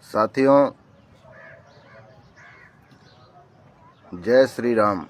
साथियों, जय श्री राम।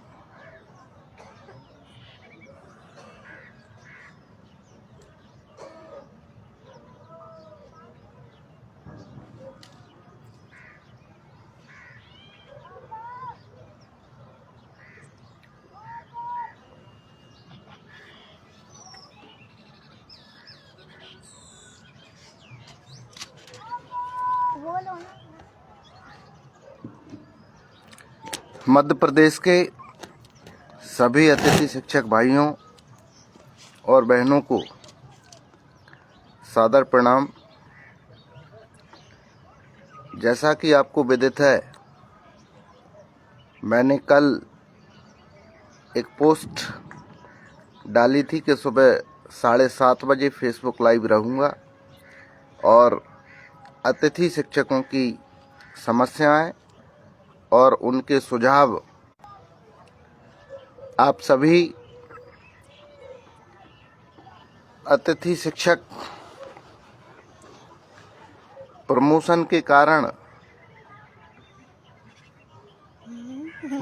मध्य प्रदेश के सभी अतिथि शिक्षक भाइयों और बहनों को सादर प्रणाम। जैसा कि आपको विदित है, मैंने कल एक पोस्ट डाली थी कि सुबह 7:30 बजे फेसबुक लाइव रहूँगा और अतिथि शिक्षकों की समस्याएं और उनके सुझाव आप सभी अतिथि शिक्षक प्रमोशन के कारण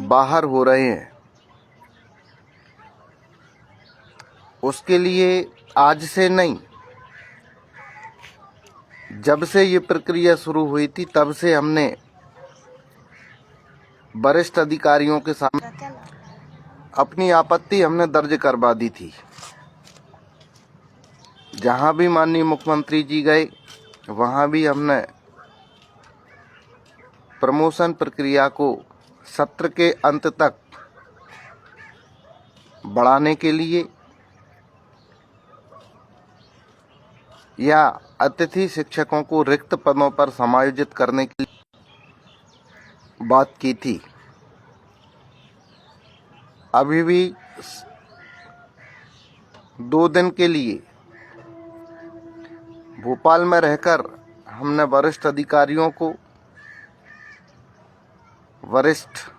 बाहर हो रहे हैं, उसके लिए आज से नहीं, जब से ये प्रक्रिया शुरू हुई थी तब से हमने वरिष्ठ अधिकारियों के सामने अपनी आपत्ति हमने दर्ज करवा दी थी। जहां भी माननीय मुख्यमंत्री जी गए, वहां भी हमने प्रमोशन प्रक्रिया को सत्र के अंत तक बढ़ाने के लिए या अतिथि शिक्षकों को रिक्त पदों पर समायोजित करने के लिए बात की थी। अभी भी 2 दिन के लिए भोपाल में रहकर हमने वरिष्ठ अधिकारियों को, वरिष्ठ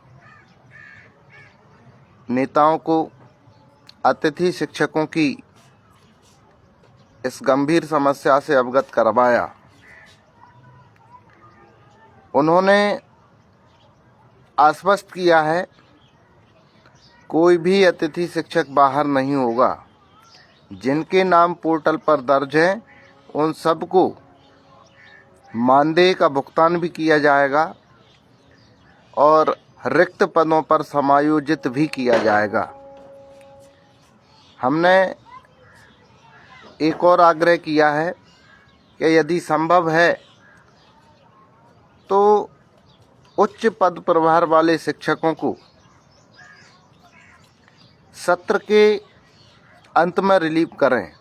नेताओं को अतिथि शिक्षकों की इस गंभीर समस्या से अवगत करवाया। उन्होंने आश्वस्त किया है कोई भी अतिथि शिक्षक बाहर नहीं होगा। जिनके नाम पोर्टल पर दर्ज हैं उन सबको मानदेय का भुगतान भी किया जाएगा और रिक्त पदों पर समायोजित भी किया जाएगा। हमने एक और आग्रह किया है कि यदि संभव है तो उच्च पद प्रभार वाले शिक्षकों को सत्र के अंत में रिलीव करें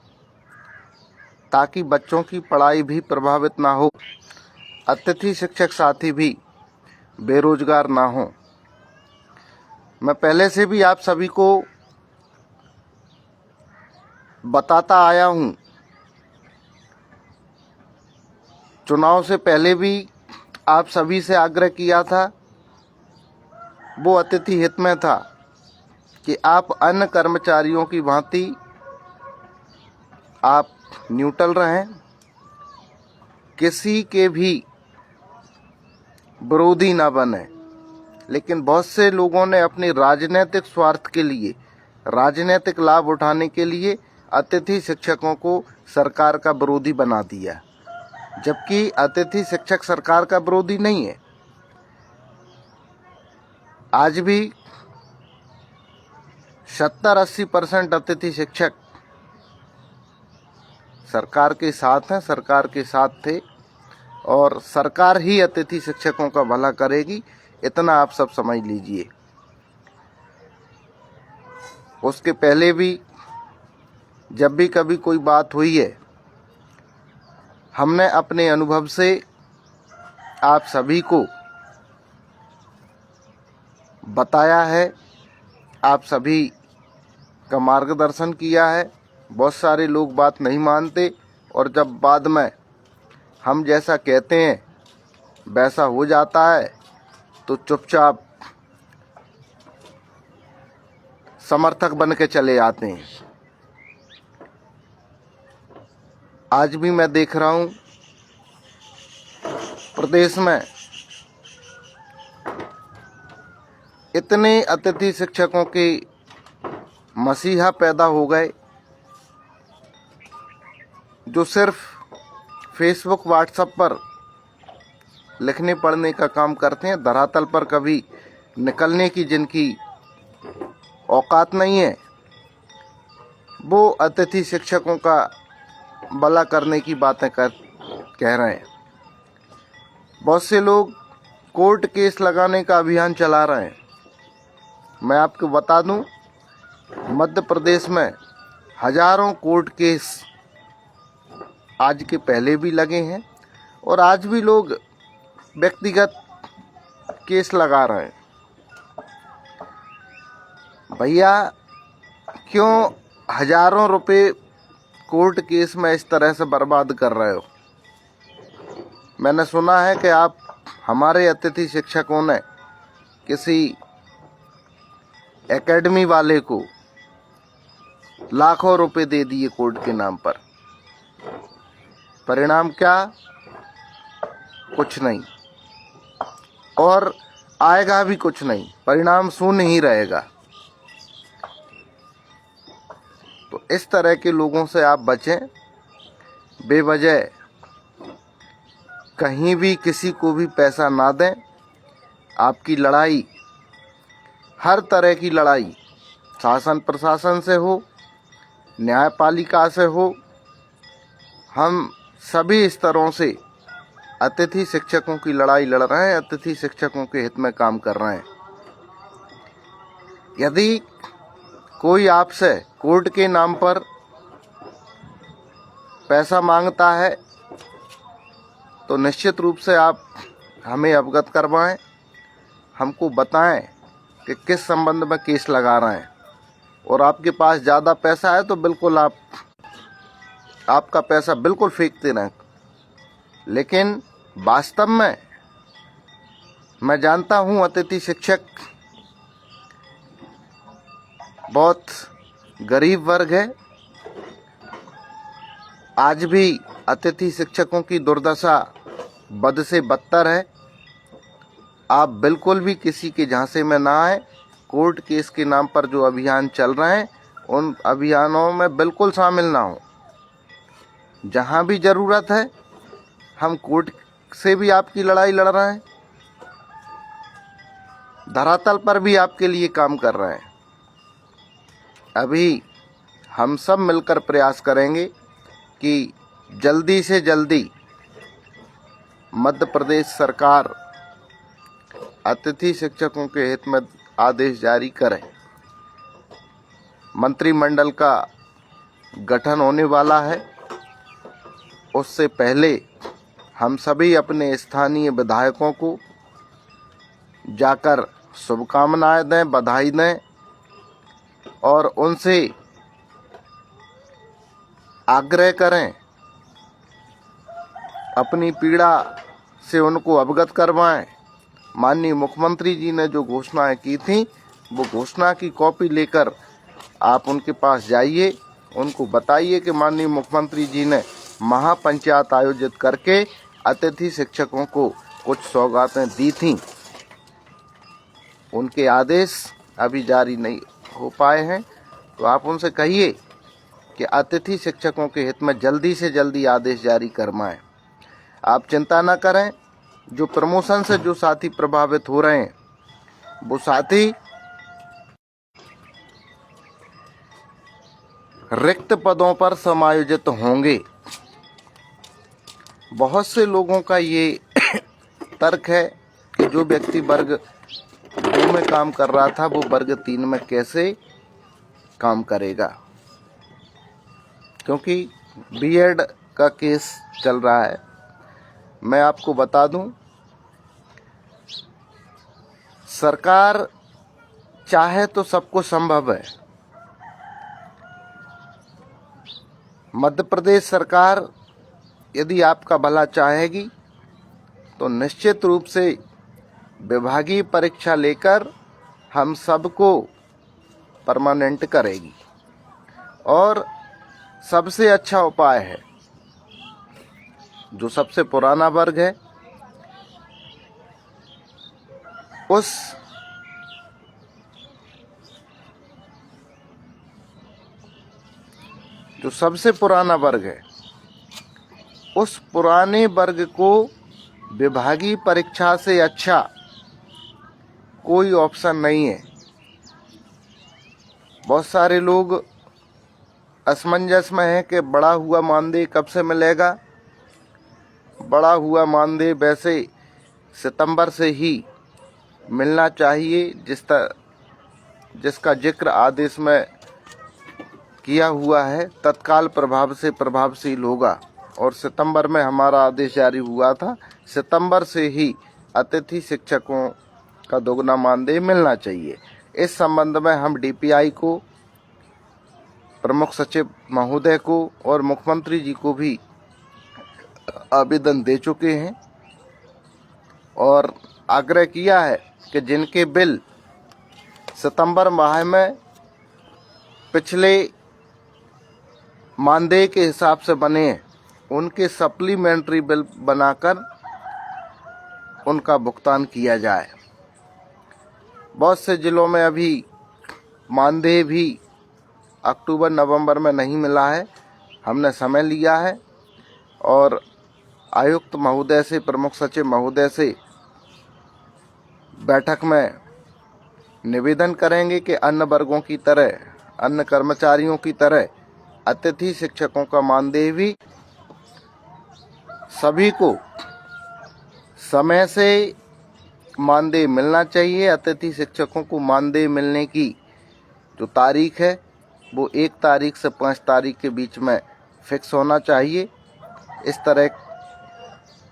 ताकि बच्चों की पढ़ाई भी प्रभावित ना हो, अतिथि शिक्षक साथी भी बेरोजगार ना हो। मैं पहले से भी आप सभी को बताता आया हूं, चुनाव से पहले भी आप सभी से आग्रह किया था, वो अतिथि हित में था कि आप अन्य कर्मचारियों की भांति आप न्यूट्रल रहें, किसी के भी विरोधी ना बने। लेकिन बहुत से लोगों ने अपने राजनीतिक स्वार्थ के लिए, राजनीतिक लाभ उठाने के लिए अतिथि शिक्षकों को सरकार का विरोधी बना दिया, जबकि अतिथि शिक्षक सरकार का विरोधी नहीं है। आज भी 70-80% अतिथि शिक्षक सरकार के साथ हैं, सरकार के साथ थे और सरकार ही अतिथि शिक्षकों का भला करेगी, इतना आप सब समझ लीजिए। उसके पहले भी जब भी कभी कोई बात हुई है, हमने अपने अनुभव से आप सभी को बताया है, आप सभी का मार्गदर्शन किया है। बहुत सारे लोग बात नहीं मानते और जब बाद में हम जैसा कहते हैं वैसा हो जाता है तो चुपचाप समर्थक बन के चले आते हैं। आज भी मैं देख रहा हूं प्रदेश में इतने अतिथि शिक्षकों के मसीहा पैदा हो गए जो सिर्फ फेसबुक व्हाट्सएप पर लिखने पढ़ने का काम करते हैं, धरातल पर कभी निकलने की जिनकी औकात नहीं है, वो अतिथि शिक्षकों का भला करने की बातें कह रहे हैं। बहुत से लोग कोर्ट केस लगाने का अभियान चला रहे हैं। मैं आपको बता दूं, मध्य प्रदेश में हजारों कोर्ट केस आज के पहले भी लगे हैं और आज भी लोग व्यक्तिगत केस लगा रहे हैं। भैया, क्यों हजारों रुपए कोर्ट केस में इस तरह से बर्बाद कर रहे हो? मैंने सुना है कि आप हमारे अतिथि शिक्षकों ने किसी एकेडमी वाले को लाखों रुपए दे दिए कोर्ट के नाम पर। परिणाम क्या? कुछ नहीं, और आएगा भी कुछ नहीं, परिणाम शून्य ही रहेगा। तो इस तरह के लोगों से आप बचें। बेवजह कहीं भी किसी को भी पैसा ना दें। आपकी लड़ाई, हर तरह की लड़ाई, शासन प्रशासन से हो, न्यायपालिका से हो, हम सभी स्तरों से अतिथि शिक्षकों की लड़ाई लड़ रहे हैं, अतिथि शिक्षकों के हित में काम कर रहे हैं। यदि कोई आपसे कोर्ट के नाम पर पैसा मांगता है तो निश्चित रूप से आप हमें अवगत करवाएं, हमको बताएं कि किस संबंध में केस लगा रहे हैं। और आपके पास ज़्यादा पैसा है तो बिल्कुल आपका पैसा बिल्कुल फेंकते रहें। लेकिन वास्तव में मैं जानता हूं, अतिथि शिक्षक बहुत गरीब वर्ग है। आज भी अतिथि शिक्षकों की दुर्दशा बद से बदतर है। आप बिल्कुल भी किसी के झांसे में ना आए। कोर्ट केस के नाम पर जो अभियान चल रहे हैं, उन अभियानों में बिल्कुल शामिल ना हो। जहां भी ज़रूरत है, हम कोर्ट से भी आपकी लड़ाई लड़ रहे हैं, धरातल पर भी आपके लिए काम कर रहे हैं। अभी हम सब मिलकर प्रयास करेंगे कि जल्दी से जल्दी मध्य प्रदेश सरकार अतिथि शिक्षकों के हित में आदेश जारी करे। मंत्रिमंडल का गठन होने वाला है। उससे पहले हम सभी अपने स्थानीय विधायकों को जाकर शुभकामनाएं दें, बधाई दें और उनसे आग्रह करें, अपनी पीड़ा से उनको अवगत करवाएं। माननीय मुख्यमंत्री जी ने जो घोषणाएं की थी, वो घोषणा की कॉपी लेकर आप उनके पास जाइए, उनको बताइए कि माननीय मुख्यमंत्री जी ने महापंचायत आयोजित करके अतिथि शिक्षकों को कुछ सौगातें दी थीं। उनके आदेश अभी जारी नहीं हो पाए हैं, तो आप उनसे कहिए कि अतिथि शिक्षकों के हित में जल्दी से जल्दी आदेश जारी करवाएं। आप चिंता न करें। जो प्रमोशन से जो साथी प्रभावित हो रहे हैं, वो साथी रिक्त पदों पर समायोजित होंगे। बहुत से लोगों का ये तर्क है कि जो व्यक्ति वर्ग 2 में काम कर रहा था, वो वर्ग 3 में कैसे काम करेगा, क्योंकि बीएड का केस चल रहा है। मैं आपको बता दूं, सरकार चाहे तो सब कुछ संभव है। मध्य प्रदेश सरकार यदि आपका भला चाहेगी तो निश्चित रूप से विभागीय परीक्षा लेकर हम सबको परमानेंट करेगी। और सबसे अच्छा उपाय है, जो सबसे पुराना वर्ग है, उस जो सबसे पुराना वर्ग है, उस पुराने वर्ग को विभागीय परीक्षा से अच्छा कोई ऑप्शन नहीं है। बहुत सारे लोग असमंजस में हैं कि बढ़ा हुआ मानदेय कब से मिलेगा। बढ़ा हुआ मानदेय वैसे सितंबर से ही मिलना चाहिए, जिसका जिक्र आदेश में किया हुआ है। तत्काल प्रभाव से प्रभावशील होगा और सितंबर में हमारा आदेश जारी हुआ था। सितंबर से ही अतिथि शिक्षकों का दोगुना मानदेय मिलना चाहिए। इस संबंध में हम डीपीआई को, प्रमुख सचिव महोदय को और मुख्यमंत्री जी को भी आवेदन दे चुके हैं और आग्रह किया है कि जिनके बिल सितंबर माह में पिछले मानदेय के हिसाब से बने हैं, उनके सप्लीमेंट्री बिल बनाकर उनका भुगतान किया जाए। बहुत से जिलों में अभी मानदेय भी अक्टूबर नवंबर में नहीं मिला है। हमने समय लिया है और आयुक्त महोदय से, प्रमुख सचिव महोदय से बैठक में निवेदन करेंगे कि अन्य वर्गों की तरह, अन्य कर्मचारियों की तरह अतिथि शिक्षकों का मानदेय भी सभी को समय से मानदेय मिलना चाहिए। अतिथि शिक्षकों को मानदेय मिलने की जो तारीख है वो 1 तारीख से 5 तारीख के बीच में फिक्स होना चाहिए। इस तरह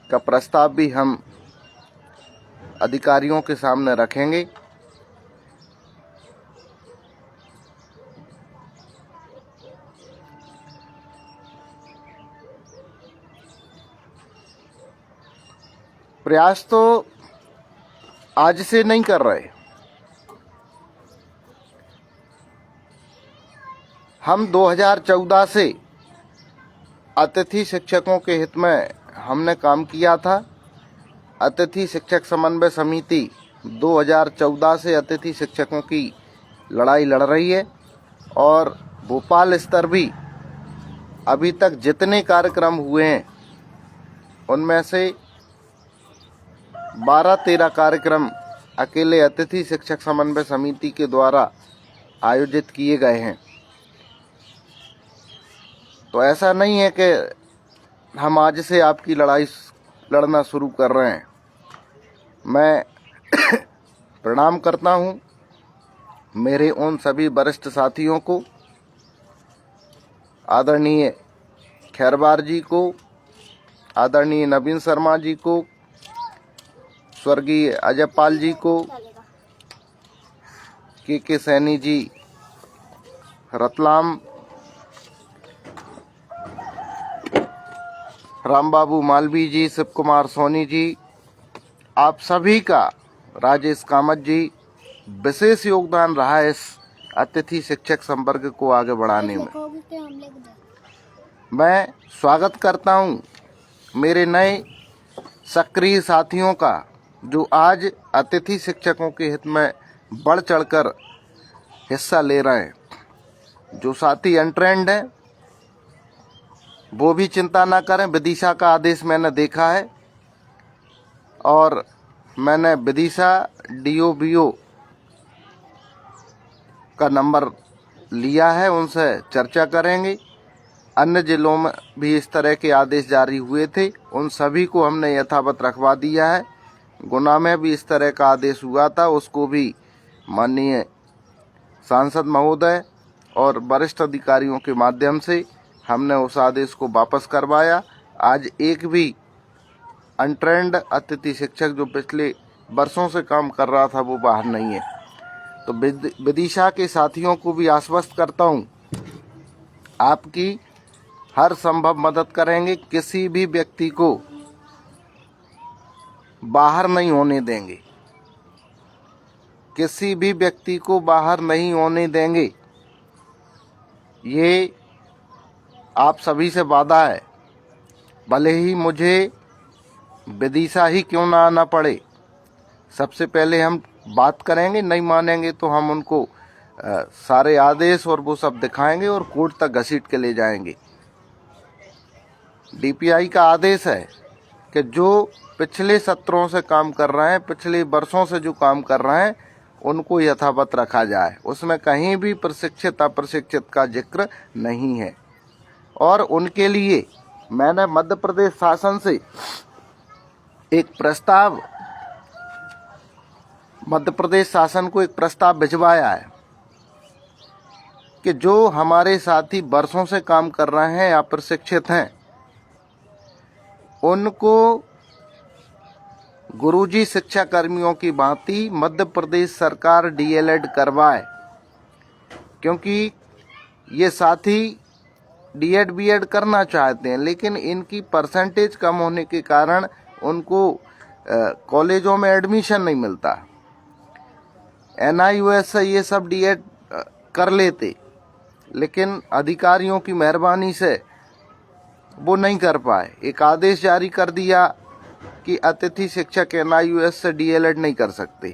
का प्रस्ताव भी हम अधिकारियों के सामने रखेंगे। प्रयास तो आज से नहीं कर रहे, हम 2014 से अतिथि शिक्षकों के हित में हमने काम किया था। अतिथि शिक्षक समन्वय समिति 2014 से अतिथि शिक्षकों की लड़ाई लड़ रही है और भोपाल स्तर भी अभी तक जितने कार्यक्रम हुए हैं उनमें से 12-13 कार्यक्रम अकेले अतिथि शिक्षक समन्वय समिति के द्वारा आयोजित किए गए हैं। तो ऐसा नहीं है कि हम आज से आपकी लड़ाई लड़ना शुरू कर रहे हैं। मैं प्रणाम करता हूं मेरे उन सभी वरिष्ठ साथियों को, आदरणीय खैरवार जी को, आदरणीय नवीन शर्मा जी को, स्वर्गीय अजय पाल जी को, के सैनी जी रतलाम, राम बाबू मालवी जी, शिव कुमार सोनी जी, आप सभी का, राजेश कामत जी, विशेष योगदान रहा है इस अतिथि शिक्षक संवर्ग को आगे बढ़ाने में। मैं स्वागत करता हूं मेरे नए सक्रिय साथियों का जो आज अतिथि शिक्षकों के हित में बढ़ चढ़कर हिस्सा ले रहे हैं। जो साथी अनट्रेंड हैं वो भी चिंता ना करें। विदिशा का आदेश मैंने देखा है और मैंने विदिशा DOBO का नंबर लिया है, उनसे चर्चा करेंगे। अन्य जिलों में भी इस तरह के आदेश जारी हुए थे, उन सभी को हमने यथावत रखवा दिया है। गुना में भी इस तरह का आदेश हुआ था, उसको भी माननीय सांसद महोदय और वरिष्ठ अधिकारियों के माध्यम से हमने उस आदेश को वापस करवाया। आज एक भी अनट्रेंड अतिथि शिक्षक जो पिछले वर्षों से काम कर रहा था वो बाहर नहीं है। तो विदिशा के साथियों को भी आश्वस्त करता हूं, आपकी हर संभव मदद करेंगे। किसी भी व्यक्ति को बाहर नहीं होने देंगे, किसी भी व्यक्ति को बाहर नहीं होने देंगे। ये आप सभी से वादा है, भले ही मुझे विदिशा ही क्यों ना आना पड़े, सबसे पहले हम बात करेंगे, नहीं मानेंगे तो हम उनको सारे आदेश और वो सब दिखाएंगे और कोर्ट तक घसीट के ले जाएंगे। डीपीआई का आदेश है कि जो पिछले सत्रों से काम कर रहे हैं, पिछले वर्षों से जो काम कर रहे हैं, उनको यथावत रखा जाए। उसमें कहीं भी प्रशिक्षित अप्रशिक्षित का जिक्र नहीं है। और उनके लिए मैंने मध्य प्रदेश शासन से एक प्रस्ताव, मध्य प्रदेश शासन को एक प्रस्ताव भिजवाया है कि जो हमारे साथी वर्षों से काम कर रहे हैं या प्रशिक्षित हैं, उनको गुरुजी शिक्षा कर्मियों की भांति मध्य प्रदेश सरकार डीएलएड करवाए। क्योंकि ये साथी डीएड बीएड करना चाहते हैं, लेकिन इनकी परसेंटेज कम होने के कारण उनको कॉलेजों में एडमिशन नहीं मिलता। एनआईयूएस से ये सब डीएड कर लेते, लेकिन अधिकारियों की मेहरबानी से वो नहीं कर पाए। एक आदेश जारी कर दिया कि अतिथि शिक्षक एनआईयूएस से डीएलएड नहीं कर सकते।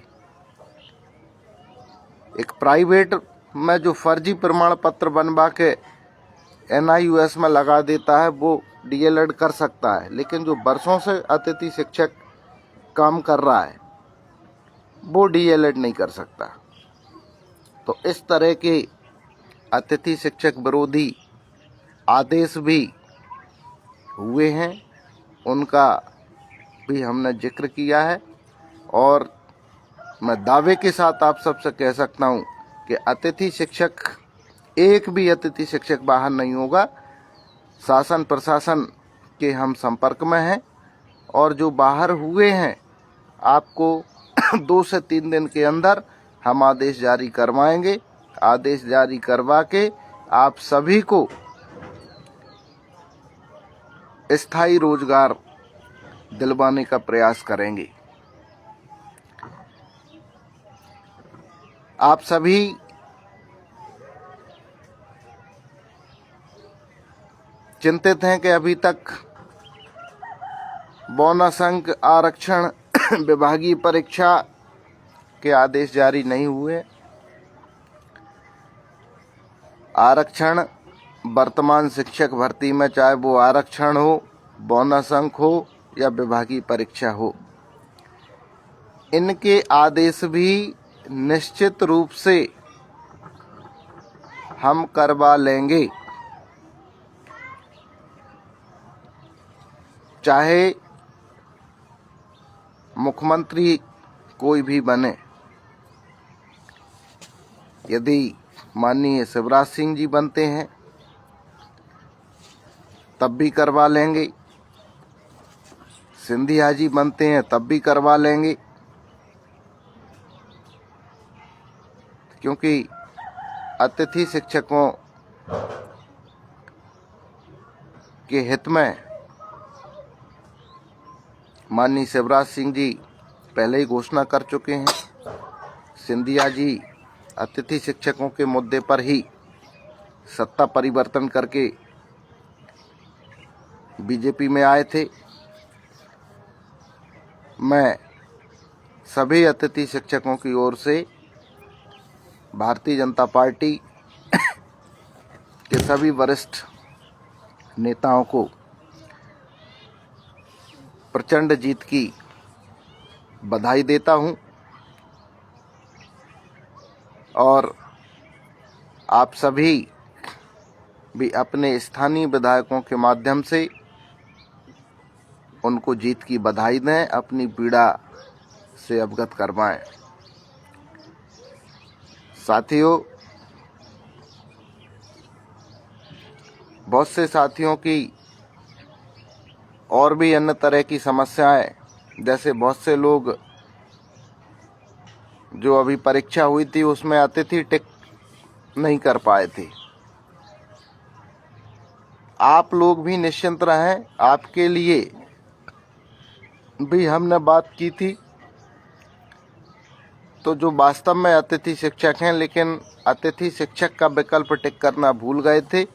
एक प्राइवेट में जो फर्जी प्रमाण पत्र बनवा के एनआईयूएस में लगा देता है, वो डीएलएड कर सकता है, लेकिन जो वर्षों से अतिथि शिक्षक काम कर रहा है, वो डीएलएड नहीं कर सकता। तो इस तरह के अतिथि शिक्षक विरोधी आदेश भी हुए हैं, उनका भी हमने जिक्र किया है। और मैं दावे के साथ आप सबसे कह सकता हूं कि अतिथि शिक्षक, एक भी अतिथि शिक्षक बाहर नहीं होगा। शासन प्रशासन के हम संपर्क में हैं, और जो बाहर हुए हैं आपको 2 से 3 दिन के अंदर हम आदेश जारी करवाएंगे। आदेश जारी करवा के आप सभी को स्थायी रोजगार दिलवाने का प्रयास करेंगे। आप सभी चिंतित हैं कि अभी तक बोनस अंक आरक्षण विभागीय परीक्षा के आदेश जारी नहीं हुए। आरक्षण वर्तमान शिक्षक भर्ती में, चाहे वो आरक्षण हो, बोनस अंक हो या विभागीय परीक्षा हो, इनके आदेश भी निश्चित रूप से हम करवा लेंगे। चाहे मुख्यमंत्री कोई भी बने, यदि माननीय शिवराज सिंह जी बनते हैं तब भी करवा लेंगे, सिंधिया जी बनते हैं तब भी करवा लेंगे। क्योंकि अतिथि शिक्षकों के हित में माननीय शिवराज सिंह जी पहले ही घोषणा कर चुके हैं। सिंधिया जी अतिथि शिक्षकों के मुद्दे पर ही सत्ता परिवर्तन करके बीजेपी में आए थे। मैं सभी अतिथि शिक्षकों की ओर से भारतीय जनता पार्टी के सभी वरिष्ठ नेताओं को प्रचंड जीत की बधाई देता हूं, और आप सभी भी अपने स्थानीय विधायकों के माध्यम से उनको जीत की बधाई दें, अपनी पीड़ा से अवगत करवाएं। साथियों, बहुत से साथियों की और भी अन्य तरह की समस्याएं, जैसे बहुत से लोग जो अभी परीक्षा हुई थी उसमें अतिथि टिक नहीं कर पाए थे। आप लोग भी निश्चिंत रहें, आपके लिए भी हमने बात की थी। तो जो वास्तव में अतिथि शिक्षक हैं लेकिन अतिथि शिक्षक का विकल्प टिक करना भूल गए थे,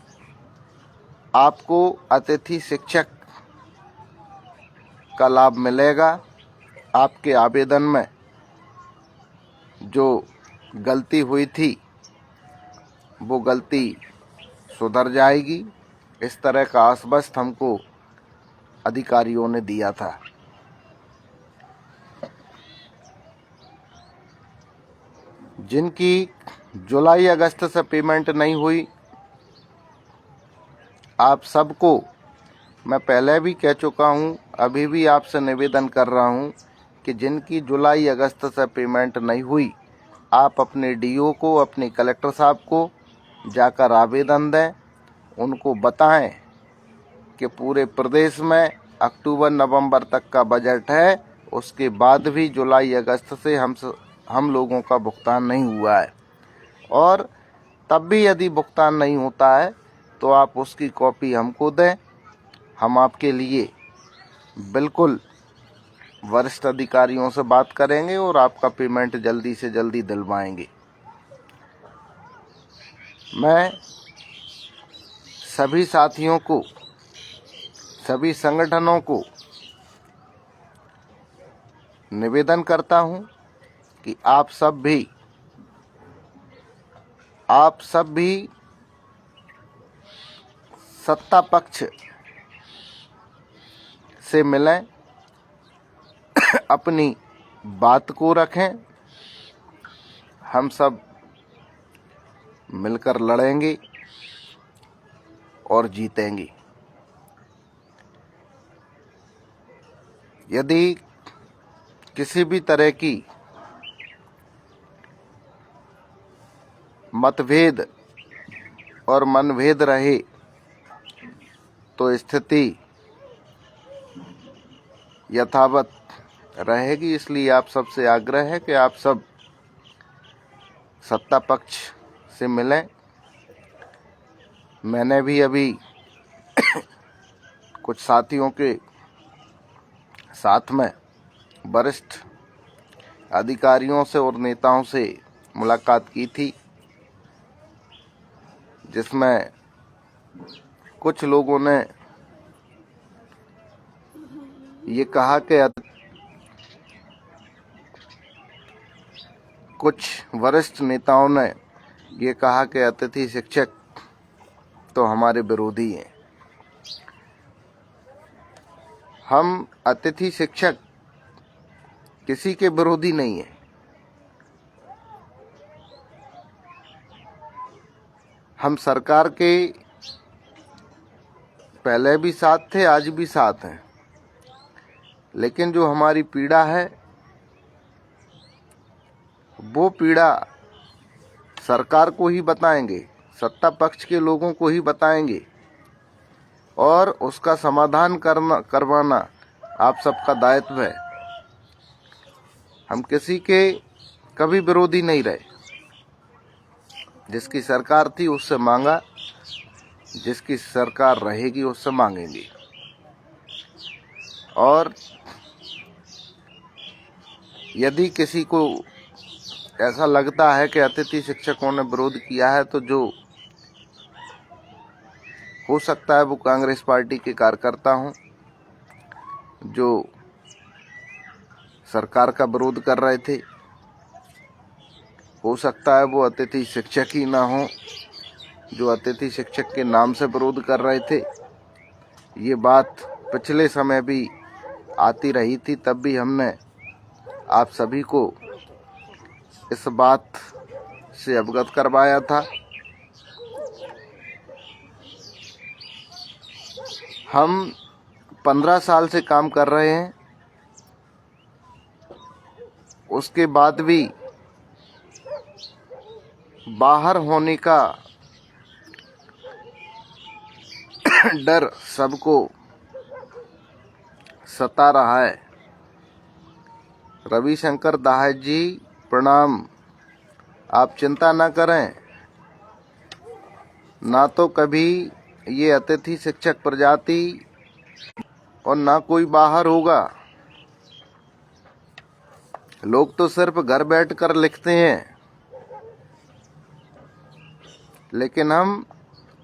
आपको अतिथि शिक्षक का लाभ मिलेगा। आपके आवेदन में जो गलती हुई थी वो गलती सुधर जाएगी, इस तरह का आश्वासन हमको अधिकारियों ने दिया था। जिनकी जुलाई अगस्त से पेमेंट नहीं हुई, आप सबको मैं पहले भी कह चुका हूं, अभी भी आपसे निवेदन कर रहा हूं कि जिनकी जुलाई अगस्त से पेमेंट नहीं हुई, आप अपने डीओ को, अपने कलेक्टर साहब को जाकर आवेदन दें। उनको बताएं कि पूरे प्रदेश में अक्टूबर नवंबर तक का बजट है, उसके बाद भी जुलाई अगस्त से हम लोगों का भुगतान नहीं हुआ है, और तब भी यदि भुगतान नहीं होता है तो आप उसकी कॉपी हमको दें। हम आपके लिए बिल्कुल वरिष्ठ अधिकारियों से बात करेंगे और आपका पेमेंट जल्दी से जल्दी दिलवाएंगे। मैं सभी साथियों को, सभी संगठनों को निवेदन करता हूं कि आप सब भी सत्ता पक्ष से मिलें, अपनी बात को रखें। हम सब मिलकर लड़ेंगे और जीतेंगे। यदि किसी भी तरह की मतभेद और मनभेद रहे तो स्थिति यथावत रहेगी। इसलिए आप सबसे आग्रह है कि आप सब सत्ता पक्ष से मिलें। मैंने भी अभी कुछ साथियों के साथ में वरिष्ठ अधिकारियों से और नेताओं से मुलाकात की थी, जिसमें कुछ लोगों ने ये कहा कि कुछ वरिष्ठ नेताओं ने ये कहा कि अतिथि शिक्षक तो हमारे विरोधी हैं। हम अतिथि शिक्षक किसी के विरोधी नहीं है। हम सरकार के पहले भी साथ थे, आज भी साथ हैं, लेकिन जो हमारी पीड़ा है वो पीड़ा सरकार को ही बताएंगे, सत्ता पक्ष के लोगों को ही बताएंगे, और उसका समाधान करवाना आप सबका दायित्व है। हम किसी के कभी विरोधी नहीं रहे। जिसकी सरकार थी उससे मांगा, जिसकी सरकार रहेगी उससे मांगेंगे। और यदि किसी को ऐसा लगता है कि अतिथि शिक्षकों ने विरोध किया है, तो जो हो सकता है वो कांग्रेस पार्टी के कार्यकर्ता हों जो सरकार का विरोध कर रहे थे। हो सकता है वो अतिथि शिक्षक ही ना हो जो अतिथि शिक्षक के नाम से विरोध कर रहे थे। ये बात पिछले समय भी आती रही थी, तब भी हमने आप सभी को इस बात से अवगत करवाया था। हम 15 साल से काम कर रहे हैं, उसके बाद भी बाहर होने का डर सबको सता रहा है। रविशंकर दास जी प्रणाम। आप चिंता न करें, ना तो कभी ये अतिथि शिक्षक प्रजाति और ना कोई बाहर होगा। लोग तो सिर्फ घर बैठकर लिखते हैं, लेकिन हम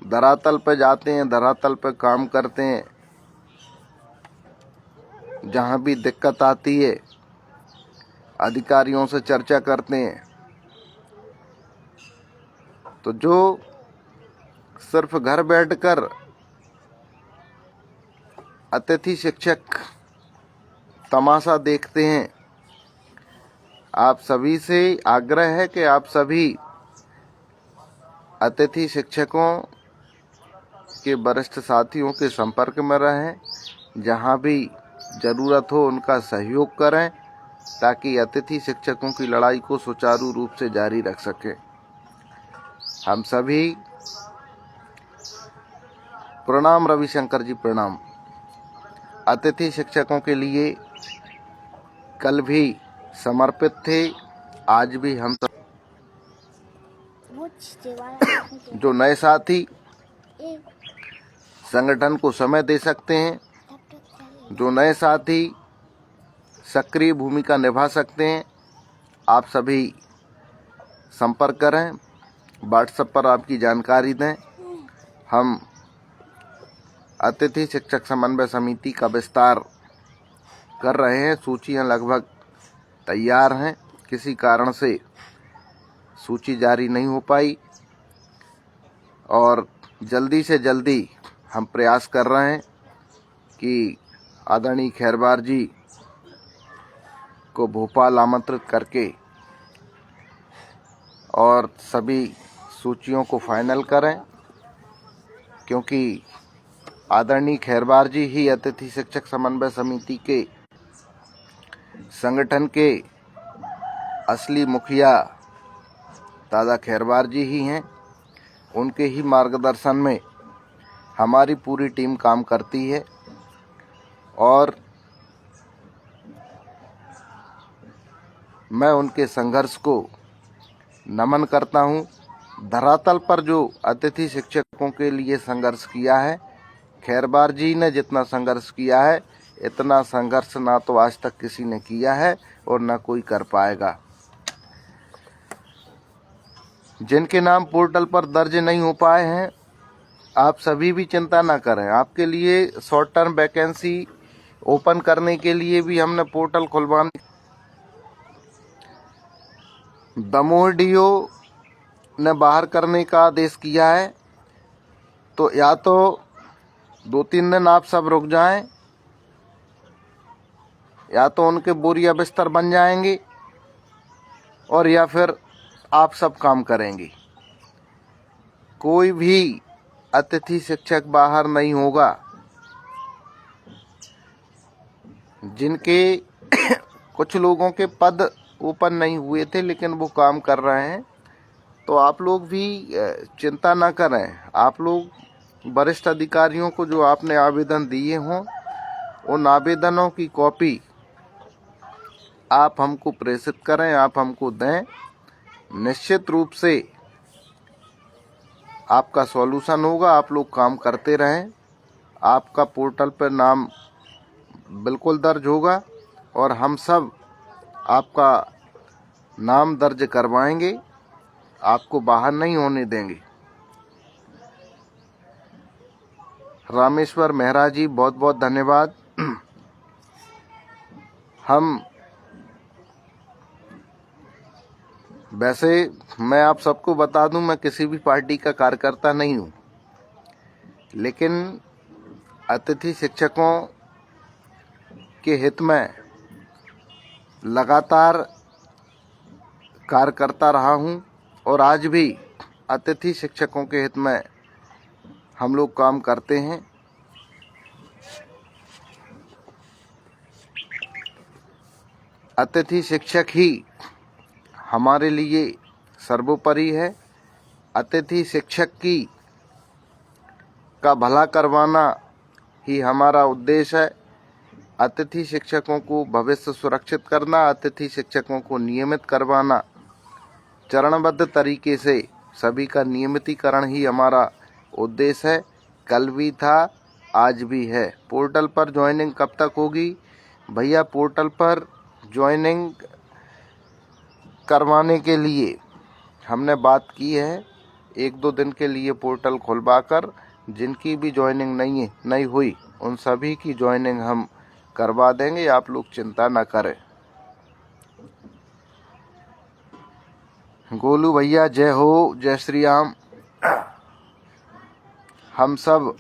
धरातल पे जाते हैं, धरातल पे काम करते हैं। जहाँ भी दिक्कत आती है अधिकारियों से चर्चा करते हैं। तो जो सिर्फ घर बैठकर अतिथि शिक्षक तमाशा देखते हैं, आप सभी से आग्रह है कि आप सभी अतिथि शिक्षकों के वरिष्ठ साथियों के संपर्क में रहें, जहां भी ज़रूरत हो उनका सहयोग करें, ताकि अतिथि शिक्षकों की लड़ाई को सुचारू रूप से जारी रख सकें। हम सभी प्रणाम रविशंकर जी, प्रणाम। अतिथि शिक्षकों के लिए कल भी समर्पित थे, आज भी हम सब जो नए साथी संगठन को समय दे सकते हैं, जो नए साथी सक्रिय भूमिका निभा सकते हैं, आप सभी संपर्क करें, व्हाट्सएप पर आपकी जानकारी दें। हम अतिथि शिक्षक समन्वय समिति का विस्तार कर रहे हैं, सूचियां लगभग तैयार हैं, किसी कारण से सूची जारी नहीं हो पाई और जल्दी से जल्दी हम प्रयास कर रहे हैं कि आदरणीय खैरवार जी को भोपाल आमंत्रित करके और सभी सूचियों को फाइनल करें, क्योंकि आदरणीय खैरवार जी ही अतिथि शिक्षक समन्वय समिति के संगठन के असली मुखिया दादा खैरवार जी ही हैं। उनके ही मार्गदर्शन में हमारी पूरी टीम काम करती है और मैं उनके संघर्ष को नमन करता हूं। धरातल पर जो अतिथि शिक्षकों के लिए संघर्ष किया है, खैरवार जी ने जितना संघर्ष किया है, इतना संघर्ष ना तो आज तक किसी ने किया है और ना कोई कर पाएगा। जिनके नाम पोर्टल पर दर्ज नहीं हो पाए हैं, आप सभी भी चिंता ना करें। आपके लिए शॉर्ट टर्म वैकेंसी ओपन करने के लिए भी हमने पोर्टल खुलवाने, दमोह डीओ ने बाहर करने का आदेश किया है। तो या तो 2-3 दिन आप सब रुक जाएं, या तो उनके बोरिया बिस्तर बन जाएंगे और या फिर आप सब काम करेंगे। कोई भी अतिथि शिक्षक बाहर नहीं होगा। जिनके कुछ लोगों के पद ओपन नहीं हुए थे लेकिन वो काम कर रहे हैं, तो आप लोग भी चिंता ना करें। आप लोग वरिष्ठ अधिकारियों को जो आपने आवेदन दिए हों, उन आवेदनों की कॉपी आप हमको प्रेषित करें, आप हमको दें। निश्चित रूप से आपका सॉल्यूशन होगा। आप लोग काम करते रहें, आपका पोर्टल पर नाम बिल्कुल दर्ज होगा और हम सब आपका नाम दर्ज करवाएंगे, आपको बाहर नहीं होने देंगे। रामेश्वर मेहरा जी, बहुत बहुत धन्यवाद। हम वैसे मैं आप सबको बता दूं, मैं किसी भी पार्टी का कार्यकर्ता नहीं हूं, लेकिन अतिथि शिक्षकों के हित में लगातार कार्य करता रहा हूं और आज भी अतिथि शिक्षकों के हित में हम लोग काम करते हैं। अतिथि शिक्षक ही हमारे लिए सर्वोपरि है। अतिथि शिक्षक का भला करवाना ही हमारा उद्देश्य है। अतिथि शिक्षकों को भविष्य सुरक्षित करना, अतिथि शिक्षकों को नियमित करवाना, चरणबद्ध तरीके से सभी का नियमितीकरण ही हमारा उद्देश्य है। कल भी था, आज भी है। पोर्टल पर ज्वाइनिंग कब तक होगी भैया? पोर्टल पर ज्वाइनिंग करवाने के लिए हमने बात की है, 1-2 दिन के लिए पोर्टल खुलवाकर जिनकी भी ज्वाइनिंग नहीं हुई उन सभी की ज्वाइनिंग हम करवा देंगे। आप लोग चिंता न करें। गोलू भैया जय हो, जय श्री राम। हम सब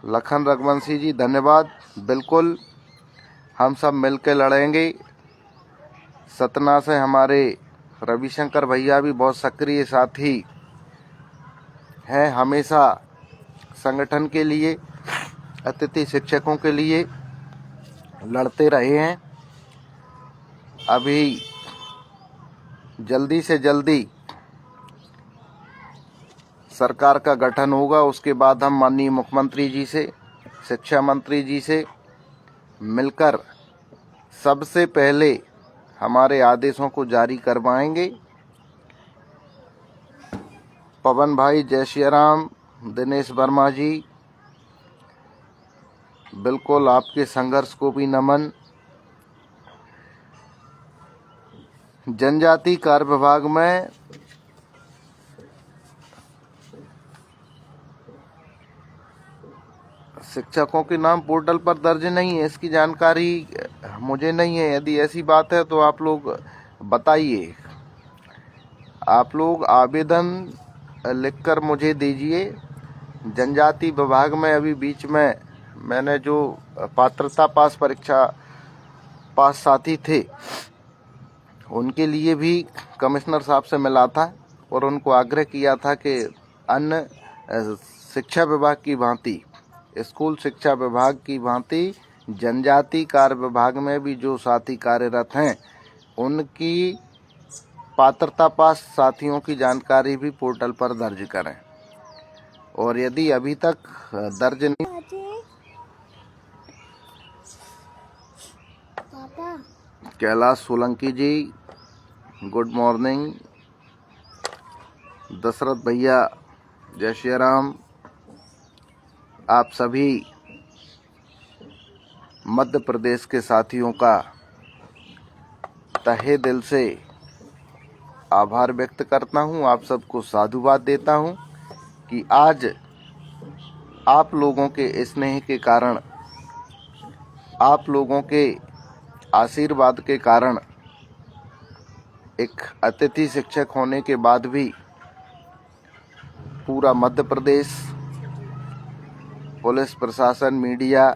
लखन रघुवंशी जी धन्यवाद। बिल्कुल हम सब मिलकर लड़ेंगे। सतना से हमारे रविशंकर भैया भी बहुत सक्रिय साथी हैं, हमेशा संगठन के लिए, अतिथि शिक्षकों के लिए लड़ते रहे हैं। अभी जल्दी से जल्दी सरकार का गठन होगा, उसके बाद हम माननीय मुख्यमंत्री जी से, शिक्षा मंत्री जी से मिलकर सबसे पहले हमारे आदेशों को जारी करवाएंगे। पवन भाई जय श्री राम। दिनेश वर्मा जी बिल्कुल आपके संघर्ष को भी नमन। जनजाति कार्य विभाग में शिक्षकों के नाम पोर्टल पर दर्ज नहीं है, इसकी जानकारी मुझे नहीं है। यदि ऐसी बात है तो आप लोग बताइए। आप लोग आवेदन लिखकर मुझे दीजिए। जनजाति विभाग में अभी बीच में मैंने जो पात्रता परीक्षा पास साथी थे उनके लिए भी कमिश्नर साहब से मिला था और उनको आग्रह किया था कि अन्य शिक्षा विभाग की भांति, स्कूल शिक्षा विभाग की भांति जनजाति कार्य विभाग में भी जो साथी कार्यरत हैं उनकी पात्रता पास साथियों की जानकारी भी पोर्टल पर दर्ज करें। और यदि अभी तक दर्ज नहीं, कैलाश सोलंकी जी गुड मॉर्निंग। दशरथ भैया जय श्री राम। आप सभी मध्य प्रदेश के साथियों का तहे दिल से आभार व्यक्त करता हूं। आप सबको साधुवाद देता हूं कि आज आप लोगों के स्नेह के कारण, आप लोगों के आशीर्वाद के कारण, एक अतिथि शिक्षक होने के बाद भी पूरा मध्य प्रदेश, पुलिस प्रशासन, मीडिया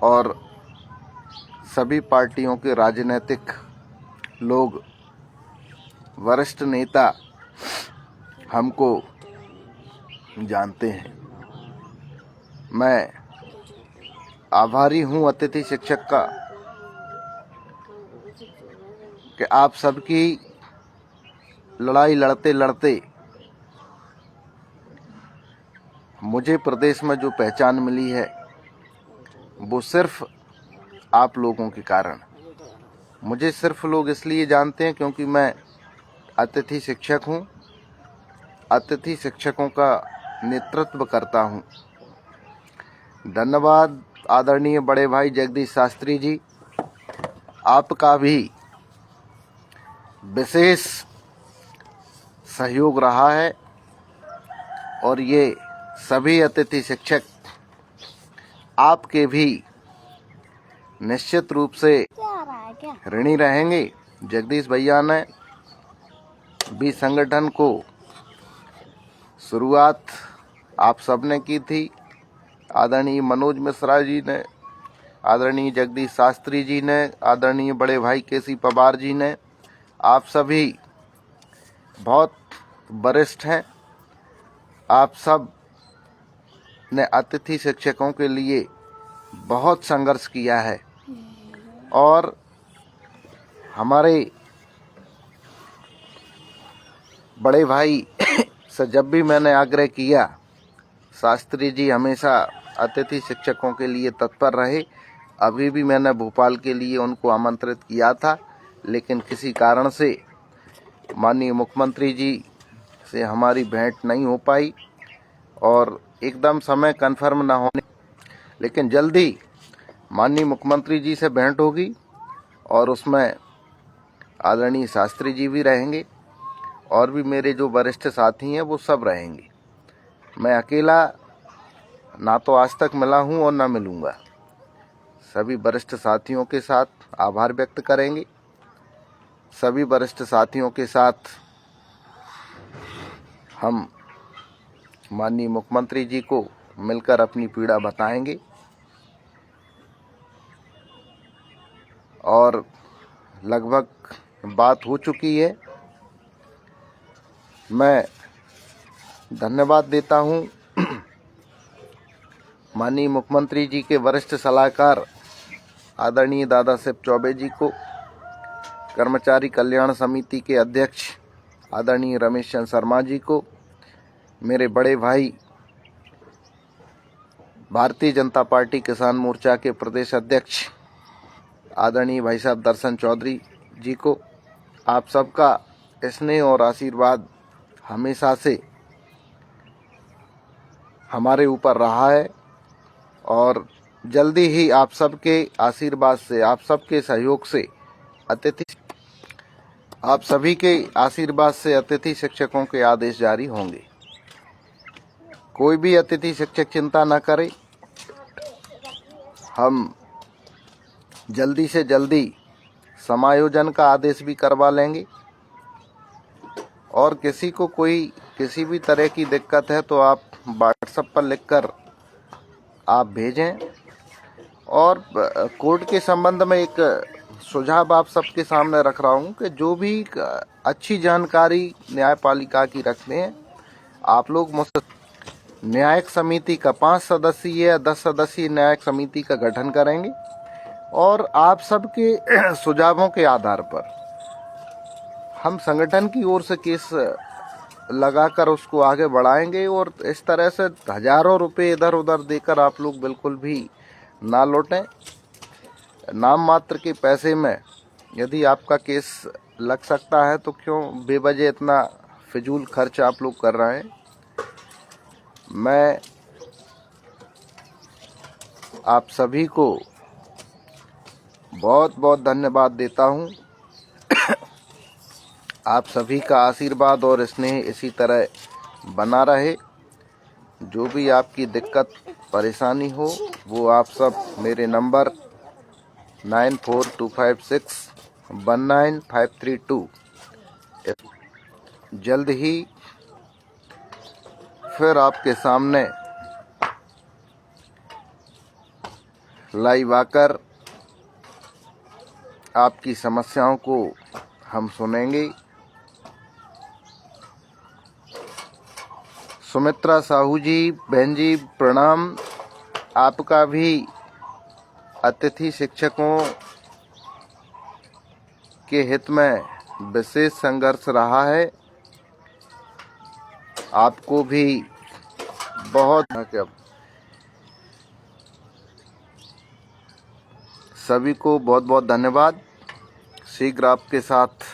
और सभी पार्टियों के राजनीतिक लोग, वरिष्ठ नेता हमको जानते हैं। मैं आभारी हूं अतिथि शिक्षक का कि आप सबकी लड़ाई लड़ते लड़ते मुझे प्रदेश में जो पहचान मिली है वो सिर्फ आप लोगों के कारण। मुझे सिर्फ लोग इसलिए जानते हैं क्योंकि मैं अतिथि शिक्षक हूं, अतिथि शिक्षकों का नेतृत्व करता हूं। धन्यवाद आदरणीय बड़े भाई जगदीश शास्त्री जी, आपका भी विशेष सहयोग रहा है और ये सभी अतिथि शिक्षक आपके भी निश्चित रूप से ऋणी रहेंगे। जगदीश भैया ने भी संगठन को शुरुआत आप सबने की थी। आदरणीय मनोज मिश्रा जी ने, आदरणीय जगदीश शास्त्री जी ने, आदरणीय बड़े भाई केसी पवार जी ने, आप सभी बहुत वरिष्ठ हैं। आप सब ने अतिथि शिक्षकों के लिए बहुत संघर्ष किया है और हमारे बड़े भाई से जब भी मैंने आग्रह किया, शास्त्री जी हमेशा अतिथि शिक्षकों के लिए तत्पर रहे। अभी भी मैंने भोपाल के लिए उनको आमंत्रित किया था, लेकिन किसी कारण से माननीय मुख्यमंत्री जी से हमारी भेंट नहीं हो पाई और एकदम समय कंफर्म ना होने, लेकिन जल्दी माननीय मुख्यमंत्री जी से भेंट होगी और उसमें आदरणीय शास्त्री जी भी रहेंगे और भी मेरे जो वरिष्ठ साथी हैं वो सब रहेंगे। मैं अकेला ना तो आज तक मिला हूं और ना मिलूंगा। सभी वरिष्ठ साथियों के साथ आभार व्यक्त करेंगे। सभी वरिष्ठ साथियों के साथ हम माननीय मुख्यमंत्री जी को मिलकर अपनी पीड़ा बताएंगे और लगभग बात हो चुकी है। मैं धन्यवाद देता हूं माननीय मुख्यमंत्री जी के वरिष्ठ सलाहकार आदरणीय दादा साहेब चौबे जी को, कर्मचारी कल्याण समिति के अध्यक्ष आदरणीय रमेश चंद्र शर्मा जी को, मेरे बड़े भाई भारतीय जनता पार्टी किसान मोर्चा के प्रदेश अध्यक्ष आदरणीय भाई साहब दर्शन चौधरी जी को। आप सबका स्नेह और आशीर्वाद हमेशा से हमारे ऊपर रहा है और जल्दी ही आप सबके आशीर्वाद से, आप सबके सहयोग से आप सभी के आशीर्वाद से अतिथि शिक्षकों के आदेश जारी होंगे। कोई भी अतिथि शिक्षक चिंता न करे, हम जल्दी से जल्दी समायोजन का आदेश भी करवा लेंगे और किसी को कोई किसी भी तरह की दिक्कत है तो आप व्हाट्सएप पर लिखकर आप भेजें। और कोर्ट के संबंध में एक सुझाव आप सबके सामने रख रहा हूं कि जो भी अच्छी जानकारी न्यायपालिका की रखते हैं, आप लोग मुझसे न्यायिक समिति का 5 सदस्यीय या 10 सदस्यीय न्यायिक समिति का गठन करेंगे और आप सबके सुझावों के आधार पर हम संगठन की ओर से केस लगाकर उसको आगे बढ़ाएंगे। और इस तरह से हजारों रुपए इधर उधर देकर आप लोग बिल्कुल भी ना लौटें। नाम मात्र के पैसे में यदि आपका केस लग सकता है तो क्यों बेवजह इतना फिजूल खर्च आप लोग कर रहे हैं। मैं आप सभी को बहुत बहुत धन्यवाद देता हूं। आप सभी का आशीर्वाद और स्नेह इसी तरह बना रहे। जो भी आपकी दिक्कत परेशानी हो वो आप सब मेरे नंबर 9425619532 जल्द ही फिर आपके सामने लाइव आकर आपकी समस्याओं को हम सुनेंगे। सुमित्रा साहू जी, बहन जी प्रणाम। आपका भी अतिथि शिक्षकों के हित में विशेष संघर्ष रहा है। आपको भी बहुत सभी को बहुत बहुत धन्यवाद। शीघ्र आपके साथ